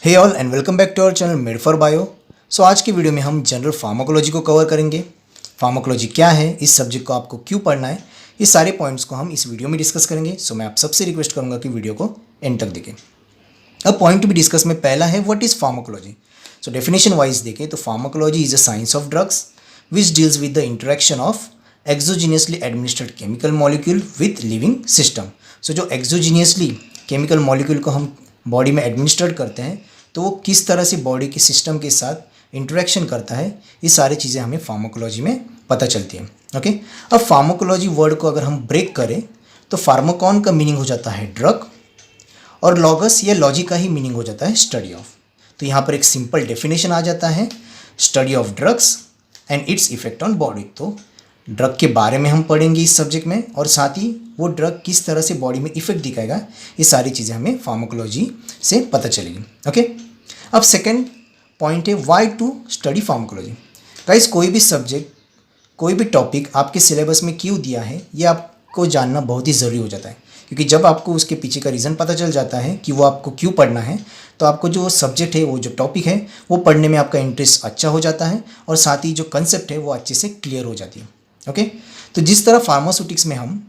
Hey all and welcome back to our channel med for bio. So आज की video में हम general pharmacology को कवर करेंगे। फार्माकोलॉजी क्या है, इस सब्जेक्ट को आपको क्यों पढ़ना है, ये सारे पॉइंट्स को हम इस वीडियो में डिस्कस करेंगे। सो मैं आप सबसे रिक्वेस्ट करूंगा कि वीडियो को एंड तक देखें। अब पॉइंट टू बी डिस्कस में पहला है what is pharmacology. So definition wise देखें तो pharmacology is a science of drugs which deals with the interaction of exogenously administered chemical molecule with living system. So जो exogenously chemical molecule को हम body में administrate करते हैं तो वो किस तरह से बॉडी के सिस्टम के साथ इंटरेक्शन करता है, ये सारी चीज़ें हमें फार्माकोलॉजी में पता चलती हैं। ओके, अब फार्माकोलॉजी वर्ड को अगर हम ब्रेक करें तो फार्माकॉन का मीनिंग हो जाता है ड्रग और लॉगस या लॉजी का ही मीनिंग हो जाता है स्टडी ऑफ। तो यहाँ पर एक सिंपल डेफिनेशन आ जाता है, study of drugs and its effect on body. तो ड्रग के बारे में हम पढ़ेंगे इस सब्जेक्ट में और साथ ही वो ड्रग किस तरह से बॉडी में इफेक्ट दिखाएगा, ये सारी चीज़ें हमें फार्माकोलॉजी से पता चलेगी। ओके, अब सेकंड पॉइंट है why to study pharmacology. Guys, कोई भी सब्जेक्ट, कोई भी टॉपिक आपके सिलेबस में क्यों दिया है ये आपको जानना बहुत ही ज़रूरी हो जाता है, क्योंकि जब आपको उसके पीछे का रीज़न पता चल जाता है कि वो आपको क्यों पढ़ना है तो आपको जो सब्जेक्ट है, वो जो टॉपिक है, वो पढ़ने में आपका इंटरेस्ट अच्छा हो जाता है और साथ ही जो कंसेप्ट है वो अच्छे से क्लियर हो जाती है। ओके, तो जिस तरह फार्मास्यूटिक्स में हम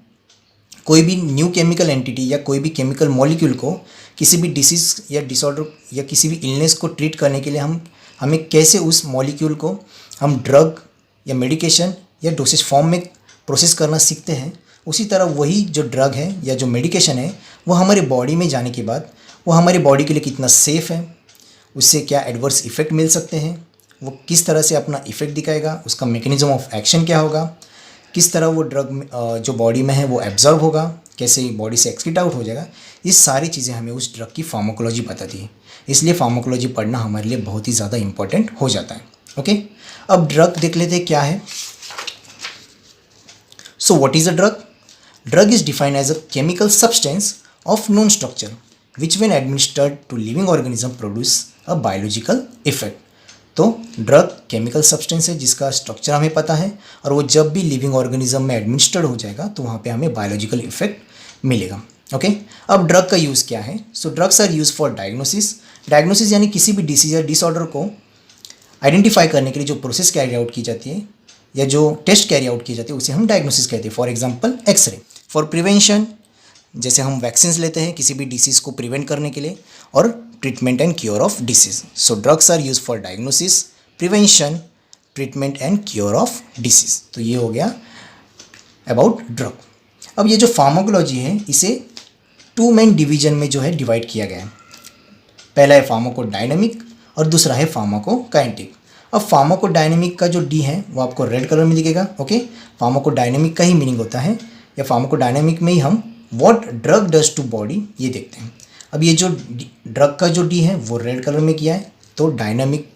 कोई भी न्यू केमिकल एंटिटी या कोई भी केमिकल मॉलिक्यूल को किसी भी डिसीज़ या डिसऑर्डर या किसी भी इलनेस को ट्रीट करने के लिए हमें कैसे उस मॉलिक्यूल को हम ड्रग या मेडिकेशन या डोसेज फॉर्म में प्रोसेस करना सीखते हैं, उसी तरह वही जो ड्रग है या जो मेडिकेशन है वो हमारे बॉडी में जाने के बाद वो हमारे बॉडी के लिए कितना सेफ़ है, उससे क्या एडवर्स इफ़ेक्ट मिल सकते हैं, वो किस तरह से अपना इफ़ेक्ट दिखाएगा, उसका मैकेनिज्म ऑफ एक्शन क्या होगा, किस तरह वो ड्रग जो बॉडी में है वो एब्जॉर्ब होगा, कैसे बॉडी से एक्सक्रीट आउट हो जाएगा, ये सारी चीज़ें हमें उस ड्रग की फार्माकोलॉजी बताती है। इसलिए फार्माकोलॉजी पढ़ना हमारे लिए बहुत ही ज़्यादा इंपॉर्टेंट हो जाता है। ओके, अब ड्रग देख लेते हैं क्या है। So what is a drug? Drug is defined as a chemical substance of known structure which when administered to living organism produce a biological effect. तो ड्रग केमिकल सब्सटेंस है जिसका स्ट्रक्चर हमें पता है और वो जब भी लिविंग ऑर्गेनिज्म में एडमिनिस्टर्ड हो जाएगा तो वहाँ पे हमें बायोलॉजिकल इफेक्ट मिलेगा। ओके, अब ड्रग का यूज़ क्या है? So drugs are use for diagnosis यानी किसी भी डिसीज या डिसऑर्डर को आइडेंटिफाई करने के लिए जो प्रोसेस कैरी आउट की जाती है या जो टेस्ट कैरी आउट की जाती है उसे हम डायग्नोसिस कहते हैं। For example x ray. For prevention, जैसे हम वैक्सीन्स लेते हैं किसी भी डिसीज़ को प्रिवेंट करने के लिए, और treatment and cure of disease. So drugs are use for diagnosis, prevention, treatment and cure of disease. तो ये हो गया अबाउट ड्रग। अब ये जो फार्माकोलॉजी है इसे टू मेन डिवीजन में जो है डिवाइड किया गया है। पहला है फार्माकोडायनेमिक और दूसरा है फार्माकोकाइनेटिक। अब फार्माकोडायनेमिक का जो डी है वो आपको रेड कलर में दिखेगा। ओके, फार्माकोडायनेमिक का ही मीनिंग होता है, या फार्माकोडायनेमिक में ही हम what drug does to body ये देखते हैं। अब ये जो ड्रग का जो डी है वो रेड कलर में किया है, तो डायनामिक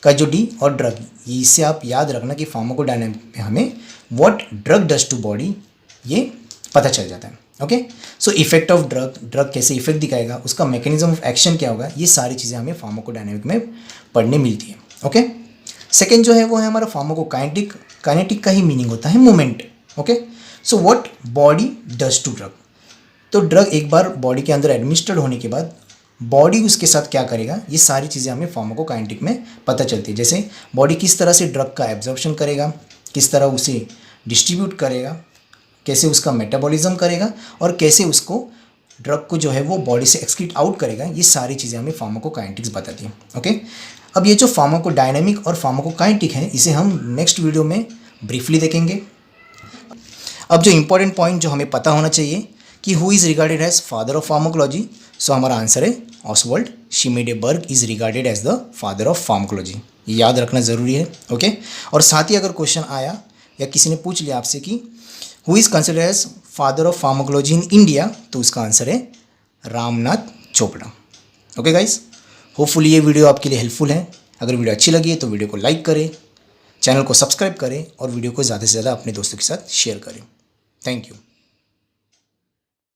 का जो डी और ड्रग, इससे आप याद रखना कि फार्माकोडायनेमिक में हमें what drug does to body ये पता चल जाता है। Okay, so effect of drug, drug कैसे इफेक्ट दिखाएगा, उसका मैकेनिज्म ऑफ एक्शन क्या होगा, ये सारी चीज़ें हमें फार्माकोडायनेमिक में पढ़ने मिलती है। ओके, सेकेंड जो है वो है हमारा फार्माकोकाइनेटिक। काइनेटिक का ही मीनिंग होता है movement. Okay, so what body does to drug. तो ड्रग एक बार बॉडी के अंदर एडमिनिस्टर्ड होने के बाद बॉडी उसके साथ क्या करेगा, ये सारी चीज़ें हमें फार्माकोकाइनेटिक में पता चलती है। जैसे बॉडी किस तरह से ड्रग का एब्जॉर्प्शन करेगा, किस तरह उसे डिस्ट्रीब्यूट करेगा, कैसे उसका मेटाबॉलिज्म करेगा और कैसे उसको ड्रग को जो है वो बॉडी से एक्सक्रीट आउट करेगा, ये सारी चीज़ें हमें फार्माकोकाइनेटिक्स बताती हैं। ओके, अब ये जो फार्माकोडायनेमिक और फार्माकोकाइनेटिक है इसे हम नेक्स्ट वीडियो में ब्रीफली देखेंगे। अब जो इंपॉर्टेंट पॉइंट जो हमें पता होना चाहिए कि who is regarded as father of pharmacology. So हमारा आंसर है Oswald Schmiedeberg is regarded as the father of pharmacology. ये याद रखना ज़रूरी है। ओके, और साथ ही अगर क्वेश्चन आया या किसी ने पूछ लिया आपसे कि who is considered as father of pharmacology in India, तो उसका आंसर है Ramnath Chopra. Okay guys, hopefully ये वीडियो आपके लिए हेल्पफुल है। अगर वीडियो अच्छी लगी है तो वीडियो को लाइक करें, चैनल को सब्सक्राइब करें और वीडियो को ज़्यादा से ज़्यादा अपने दोस्तों के साथ शेयर करें। Thank you.